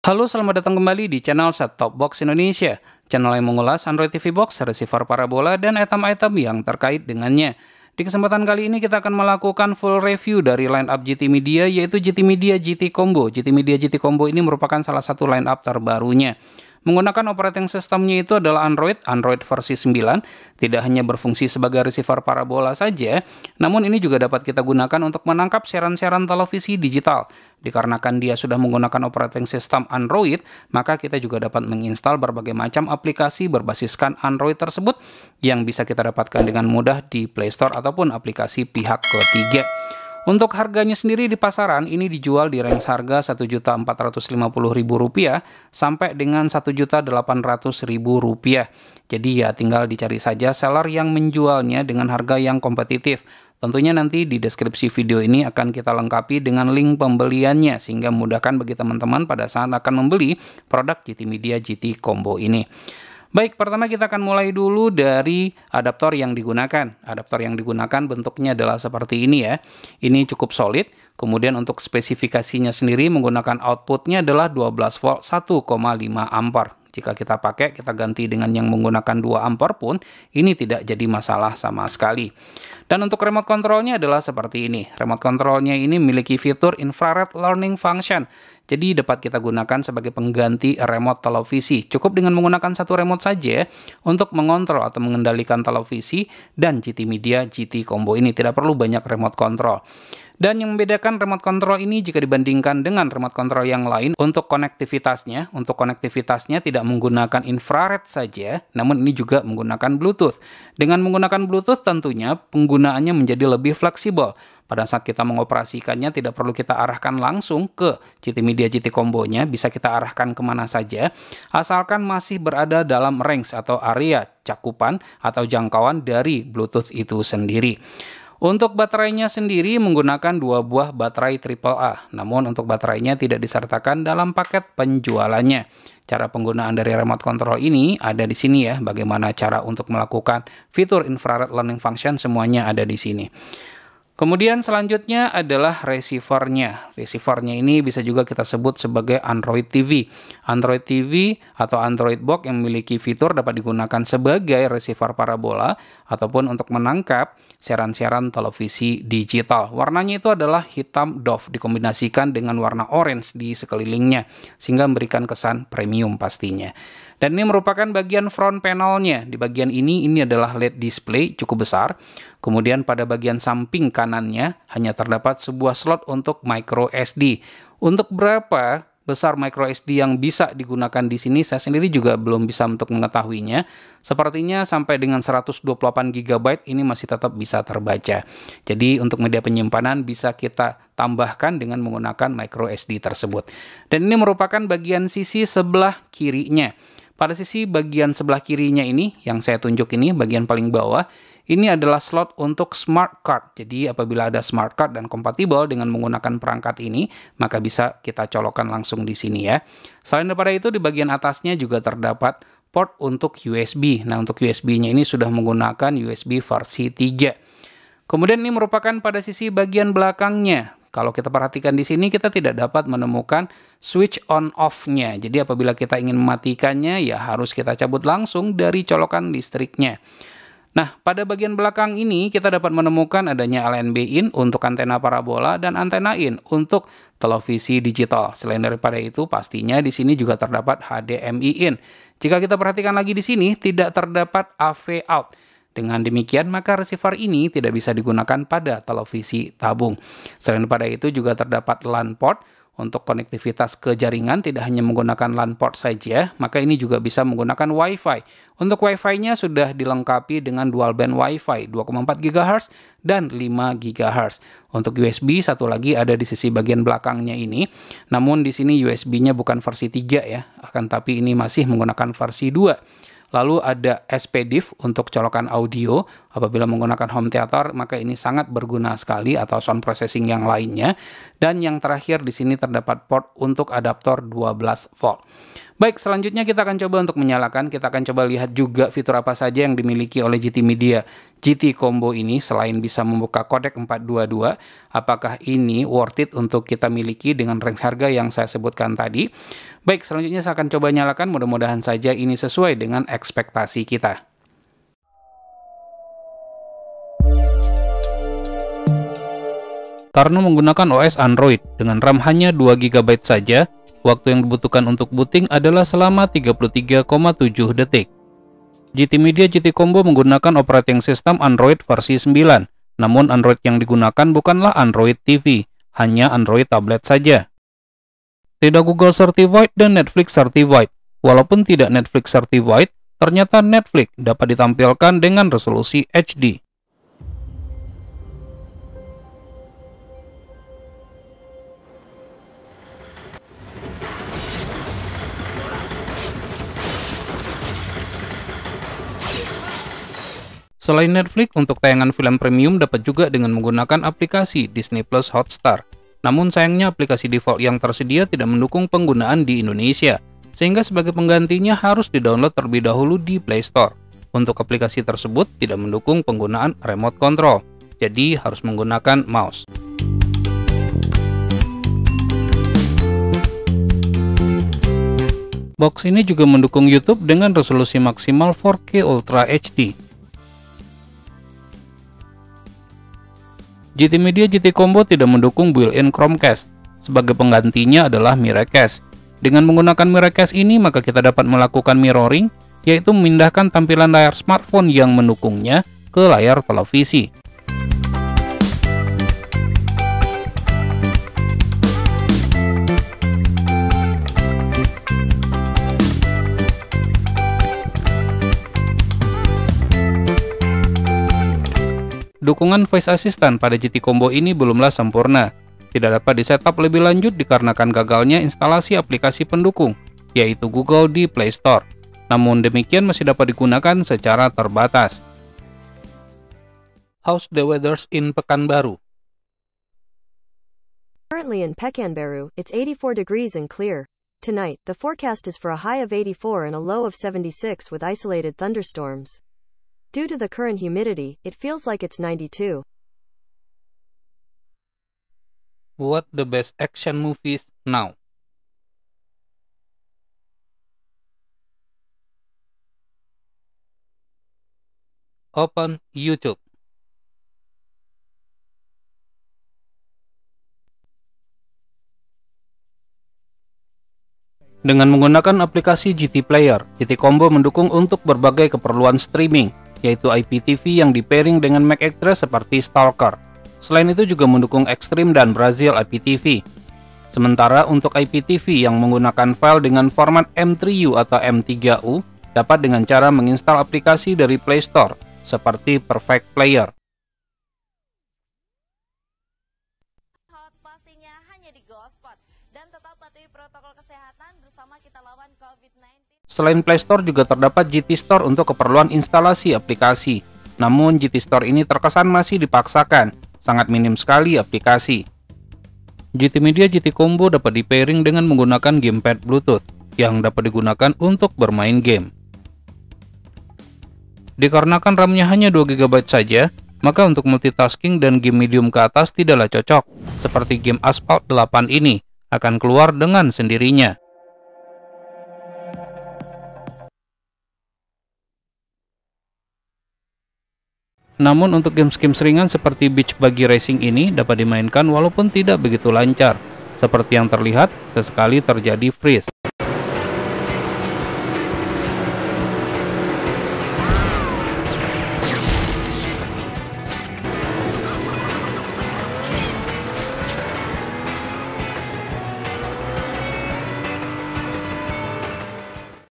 Halo, selamat datang kembali di channel Set Top Box Indonesia, channel yang mengulas Android TV Box, receiver parabola, dan item-item yang terkait dengannya. Di kesempatan kali ini kita akan melakukan full review dari lineup GT Media, yaitu GT Media GT Combo. GT Media GT Combo ini merupakan salah satu lineup terbarunya. Menggunakan operating systemnya itu adalah Android versi 9, tidak hanya berfungsi sebagai receiver parabola saja, namun ini juga dapat kita gunakan untuk menangkap siaran-siaran televisi digital. Dikarenakan dia sudah menggunakan operating system Android, maka kita juga dapat menginstal berbagai macam aplikasi berbasiskan Android tersebut yang bisa kita dapatkan dengan mudah di Play Store ataupun aplikasi pihak ketiga. Untuk harganya sendiri di pasaran ini dijual di range harga Rp1.450.000 sampai dengan Rp1.800.000. Jadi ya tinggal dicari saja seller yang menjualnya dengan harga yang kompetitif. Tentunya nanti di deskripsi video ini akan kita lengkapi dengan link pembeliannya sehingga memudahkan bagi teman-teman pada saat akan membeli produk GT Media GT Combo ini. Baik, pertama kita akan mulai dulu dari adaptor yang digunakan. Adaptor yang digunakan bentuknya adalah seperti ini ya. Ini cukup solid. Kemudian untuk spesifikasinya sendiri menggunakan outputnya adalah 12 volt 1,5 ampere. Jika kita pakai, kita ganti dengan yang menggunakan 2 ampere pun, ini tidak jadi masalah sama sekali. Dan untuk remote controlnya adalah seperti ini. Remote controlnya ini memiliki fitur infrared learning function. Jadi dapat kita gunakan sebagai pengganti remote televisi. Cukup dengan menggunakan satu remote saja untuk mengontrol atau mengendalikan televisi dan GT Media GT Combo ini. Tidak perlu banyak remote control. Dan yang membedakan remote control ini jika dibandingkan dengan remote control yang lain untuk konektivitasnya tidak menggunakan infrared saja, namun ini juga menggunakan Bluetooth. Dengan menggunakan Bluetooth tentunya penggunaannya menjadi lebih fleksibel. Pada saat kita mengoperasikannya tidak perlu kita arahkan langsung ke GT Media GT Combo-nya, bisa kita arahkan kemana saja, asalkan masih berada dalam range atau area cakupan atau jangkauan dari Bluetooth itu sendiri. Untuk baterainya sendiri menggunakan 2 buah baterai AAA, namun untuk baterainya tidak disertakan dalam paket penjualannya. Cara penggunaan dari remote control ini ada di sini ya, bagaimana cara untuk melakukan fitur infrared learning function semuanya ada di sini. Kemudian selanjutnya adalah receivernya. Receivernya ini bisa juga kita sebut sebagai Android TV. Android TV atau Android Box yang memiliki fitur dapat digunakan sebagai receiver parabola ataupun untuk menangkap siaran-siaran televisi digital. Warnanya itu adalah hitam doff dikombinasikan dengan warna orange di sekelilingnya sehingga memberikan kesan premium pastinya. Dan ini merupakan bagian front panelnya. Di bagian ini adalah LED display cukup besar. Kemudian pada bagian samping kanannya hanya terdapat sebuah slot untuk micro SD. Untuk berapa besar micro SD yang bisa digunakan di sini saya sendiri juga belum bisa untuk mengetahuinya. Sepertinya sampai dengan 128 GB ini masih tetap bisa terbaca. Jadi untuk media penyimpanan bisa kita tambahkan dengan menggunakan micro SD tersebut. Dan ini merupakan bagian sisi sebelah kirinya. Pada sisi bagian sebelah kirinya ini, yang saya tunjuk ini, bagian paling bawah, ini adalah slot untuk smart card. Jadi apabila ada smart card dan kompatibel dengan menggunakan perangkat ini, maka bisa kita colokkan langsung di sini ya. Selain daripada itu, di bagian atasnya juga terdapat port untuk USB. Nah, untuk USB-nya ini sudah menggunakan USB versi 3. Kemudian ini merupakan pada sisi bagian belakangnya. Kalau kita perhatikan di sini kita tidak dapat menemukan switch on off-nya. Jadi apabila kita ingin mematikannya ya harus kita cabut langsung dari colokan listriknya. Nah, pada bagian belakang ini kita dapat menemukan adanya LNB in untuk antena parabola dan antena in untuk televisi digital. Selain daripada itu pastinya di sini juga terdapat HDMI in. Jika kita perhatikan lagi di sini tidak terdapat AV out. Dengan demikian, maka receiver ini tidak bisa digunakan pada televisi tabung. Selain daripada itu juga terdapat LAN port untuk konektivitas ke jaringan, tidak hanya menggunakan LAN port saja, maka ini juga bisa menggunakan Wi-Fi. Untuk Wi-Fi-nya sudah dilengkapi dengan dual band Wi-Fi 2,4 GHz dan 5 GHz. Untuk USB satu lagi ada di sisi bagian belakangnya ini. Namun di sini USB-nya bukan versi 3 ya, akan tapi ini masih menggunakan versi 2. Lalu ada SPDIF untuk colokan audio. Apabila menggunakan home theater, maka ini sangat berguna sekali atau sound processing yang lainnya. Dan yang terakhir di sini terdapat port untuk adaptor 12 volt. Baik, selanjutnya kita akan coba untuk menyalakan. Kita akan coba lihat juga fitur apa saja yang dimiliki oleh GT Media. GT Combo ini selain bisa membuka kodek 422, apakah ini worth it untuk kita miliki dengan range harga yang saya sebutkan tadi? Baik, selanjutnya saya akan coba nyalakan. Mudah-mudahan saja ini sesuai dengan ekspektasi kita. Karena menggunakan OS Android dengan RAM hanya 2 GB saja, waktu yang dibutuhkan untuk booting adalah selama 33,7 detik. GT Media GT Combo menggunakan operating system Android versi 9, namun Android yang digunakan bukanlah Android TV, hanya Android tablet saja. Tidak Google Certified dan Netflix Certified. Walaupun tidak Netflix Certified, ternyata Netflix dapat ditampilkan dengan resolusi HD. Selain Netflix, untuk tayangan film premium dapat juga dengan menggunakan aplikasi Disney Plus Hotstar. Namun sayangnya aplikasi default yang tersedia tidak mendukung penggunaan di Indonesia, sehingga sebagai penggantinya harus di-download terlebih dahulu di Play Store. Untuk aplikasi tersebut tidak mendukung penggunaan remote control, jadi harus menggunakan mouse. Box ini juga mendukung YouTube dengan resolusi maksimal 4K Ultra HD. GT Media GT Combo tidak mendukung built-in Chromecast. Sebagai penggantinya adalah Miracast. Dengan menggunakan Miracast ini, maka kita dapat melakukan mirroring, yaitu memindahkan tampilan layar smartphone yang mendukungnya ke layar televisi. Dukungan voice assistant pada GT Combo ini belumlah sempurna. Tidak dapat disetup lebih lanjut dikarenakan gagalnya instalasi aplikasi pendukung, yaitu Google di Play Store. Namun demikian masih dapat digunakan secara terbatas. How's the weather in Pekanbaru? Currently in Pekanbaru, it's 84 degrees and clear. Tonight, the forecast is for a high of 84 and a low of 76 with isolated thunderstorms. Due to the current humidity, it feels like it's 92. What the best action movies now? Open YouTube. Dengan menggunakan aplikasi GT Player, GT Combo mendukung untuk berbagai keperluan streaming, yaitu IPTV yang di-pairing dengan Mac Express seperti Stalker. Selain itu juga mendukung Extreme dan Brazil IPTV. Sementara untuk IPTV yang menggunakan file dengan format M3U atau M3U, dapat dengan cara menginstal aplikasi dari Play Store, seperti Perfect Player. Pastinya hanya di GoSpot. Dan tetap patuhi protokol kesehatan bersama kita lawan COVID-19. Selain Play Store juga terdapat GT Store untuk keperluan instalasi aplikasi. Namun GT Store ini terkesan masih dipaksakan, sangat minim sekali aplikasi. GT Media GT Combo dapat di-pairing dengan menggunakan gamepad Bluetooth yang dapat digunakan untuk bermain game. Dikarenakan RAM-nya hanya 2 GB saja, maka untuk multitasking dan game medium ke atas tidaklah cocok, seperti game Asphalt 8 ini akan keluar dengan sendirinya. Namun untuk game-game ringan seperti Beach Buggy Racing ini dapat dimainkan walaupun tidak begitu lancar. Seperti yang terlihat, sesekali terjadi freeze.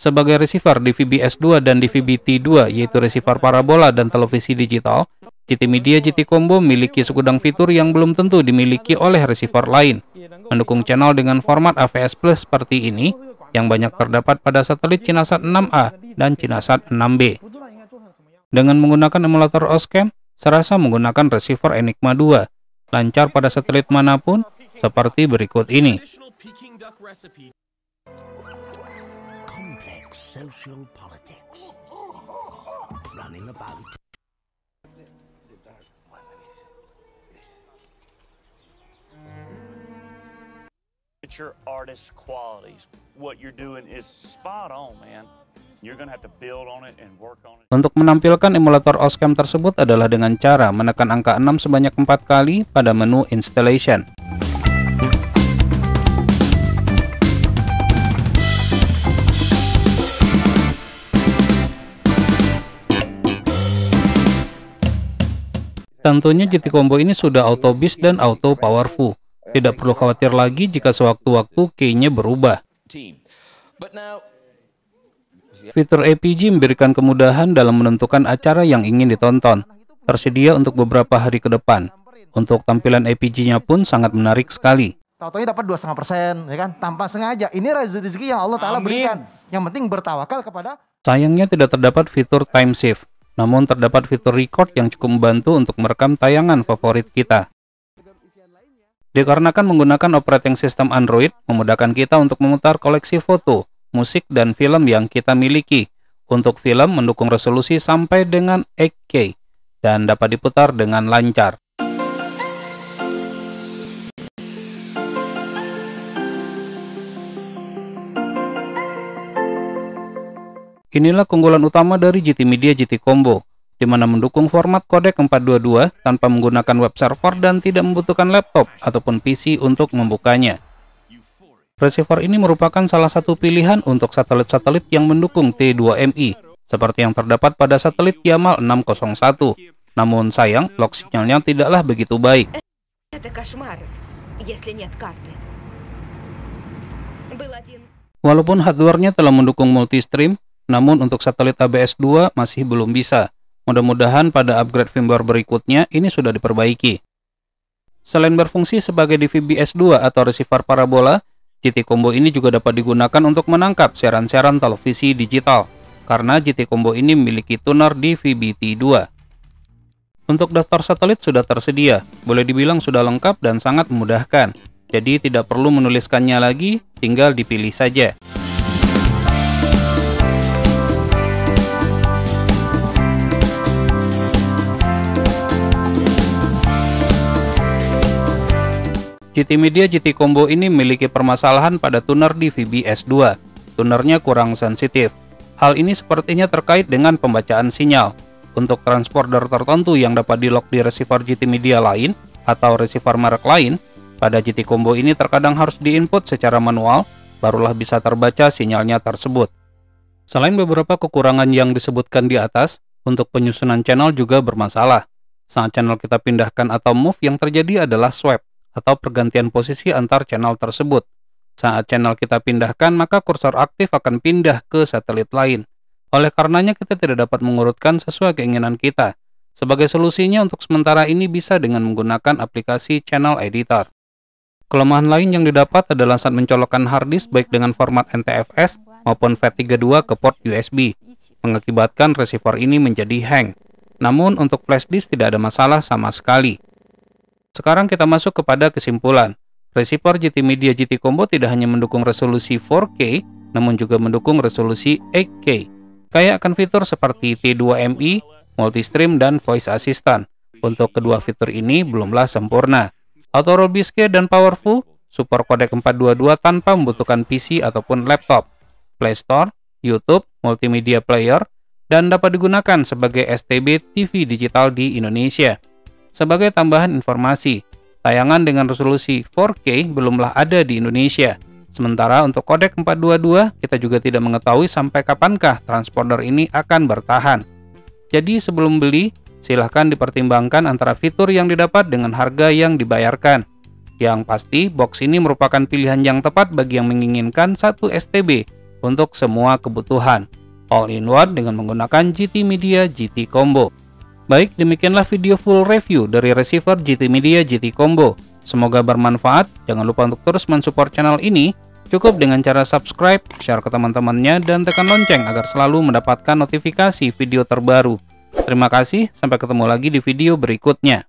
Sebagai receiver DVB S2 dan DVB T2, yaitu receiver parabola dan televisi digital, GT Media GT Combo memiliki segudang fitur yang belum tentu dimiliki oleh receiver lain. Mendukung channel dengan format AVS Plus seperti ini, yang banyak terdapat pada satelit Cinasat 6A dan Cinasat 6B. Dengan menggunakan emulator Oscam, serasa menggunakan receiver Enigma 2, lancar pada satelit manapun, seperti berikut ini. social politics. Running about. It's your artist qualities. What you're doing is spot on, man. You're gonna have to build on it and work on it. Untuk menampilkan emulator Oscam tersebut adalah dengan cara menekan angka 6 sebanyak 4 kali pada menu installation. Tentunya GT Combo ini sudah auto beast dan auto powerful. Tidak perlu khawatir lagi jika sewaktu-waktu key-nya berubah. Fitur APG memberikan kemudahan dalam menentukan acara yang ingin ditonton. Tersedia untuk beberapa hari ke depan. Untuk tampilan APG-nya pun sangat menarik sekali. Tahu-tahu dapat 2,5%, ya kan? Tanpa sengaja. Ini rezeki yang Allah Ta'ala berikan. Yang penting bertawakal kepada. Sayangnya tidak terdapat fitur time save. Namun terdapat fitur record yang cukup membantu untuk merekam tayangan favorit kita. Dikarenakan menggunakan operating system Android, memudahkan kita untuk memutar koleksi foto, musik, dan film yang kita miliki. Untuk film mendukung resolusi sampai dengan 8K dan dapat diputar dengan lancar. Inilah keunggulan utama dari GT Media GT Combo, di mana mendukung format kodek 422 tanpa menggunakan web server dan tidak membutuhkan laptop ataupun PC untuk membukanya. Receiver ini merupakan salah satu pilihan untuk satelit-satelit yang mendukung T2MI, seperti yang terdapat pada satelit Yamal 601. Namun sayang, log sinyalnya tidaklah begitu baik. Walaupun hardware-nya telah mendukung multi-stream, namun untuk satelit ABS-2 masih belum bisa. Mudah-mudahan pada upgrade firmware berikutnya ini sudah diperbaiki. Selain berfungsi sebagai DVB-S2 atau receiver parabola, GT Combo ini juga dapat digunakan untuk menangkap siaran-siaran televisi digital, karena GT Combo ini memiliki tuner DVB-T2. Untuk daftar satelit sudah tersedia, boleh dibilang sudah lengkap dan sangat memudahkan. Jadi tidak perlu menuliskannya lagi, tinggal dipilih saja. GT Media GT Combo ini memiliki permasalahan pada tuner DVB-S2. Tunernya kurang sensitif. Hal ini sepertinya terkait dengan pembacaan sinyal. Untuk transponder tertentu yang dapat di-lock di receiver GT Media lain atau receiver merek lain, pada GT Combo ini terkadang harus di-input secara manual, barulah bisa terbaca sinyalnya tersebut. Selain beberapa kekurangan yang disebutkan di atas, untuk penyusunan channel juga bermasalah. Saat channel kita pindahkan atau move, yang terjadi adalah swap atau pergantian posisi antar channel tersebut. Saat channel kita pindahkan, maka kursor aktif akan pindah ke satelit lain. Oleh karenanya kita tidak dapat mengurutkan sesuai keinginan kita. Sebagai solusinya untuk sementara ini bisa dengan menggunakan aplikasi Channel Editor. Kelemahan lain yang didapat adalah saat mencolokkan harddisk baik dengan format NTFS maupun FAT32 ke port USB, mengakibatkan receiver ini menjadi hang. Namun untuk flash disk tidak ada masalah sama sekali. Sekarang kita masuk kepada kesimpulan. Receiver GT Media GT Combo tidak hanya mendukung resolusi 4K, namun juga mendukung resolusi 8K. Kaya akan fitur seperti T2MI, Multistream, dan Voice Assistant. Untuk kedua fitur ini belumlah sempurna. Auto roll biscuit dan powerful, support kodek 422 tanpa membutuhkan PC ataupun laptop. Play Store, YouTube, multimedia player, dan dapat digunakan sebagai STB TV digital di Indonesia. Sebagai tambahan informasi, tayangan dengan resolusi 4K belumlah ada di Indonesia. Sementara untuk kodek 422, kita juga tidak mengetahui sampai kapankah transponder ini akan bertahan. Jadi sebelum beli, silahkan dipertimbangkan antara fitur yang didapat dengan harga yang dibayarkan. Yang pasti, box ini merupakan pilihan yang tepat bagi yang menginginkan satu STB untuk semua kebutuhan. All-in-one dengan menggunakan GT Media GT Combo. Baik, demikianlah video full review dari receiver GT Media GT Combo. Semoga bermanfaat. Jangan lupa untuk terus mensupport channel ini. Cukup dengan cara subscribe, share ke teman-temannya, dan tekan lonceng agar selalu mendapatkan notifikasi video terbaru. Terima kasih, sampai ketemu lagi di video berikutnya.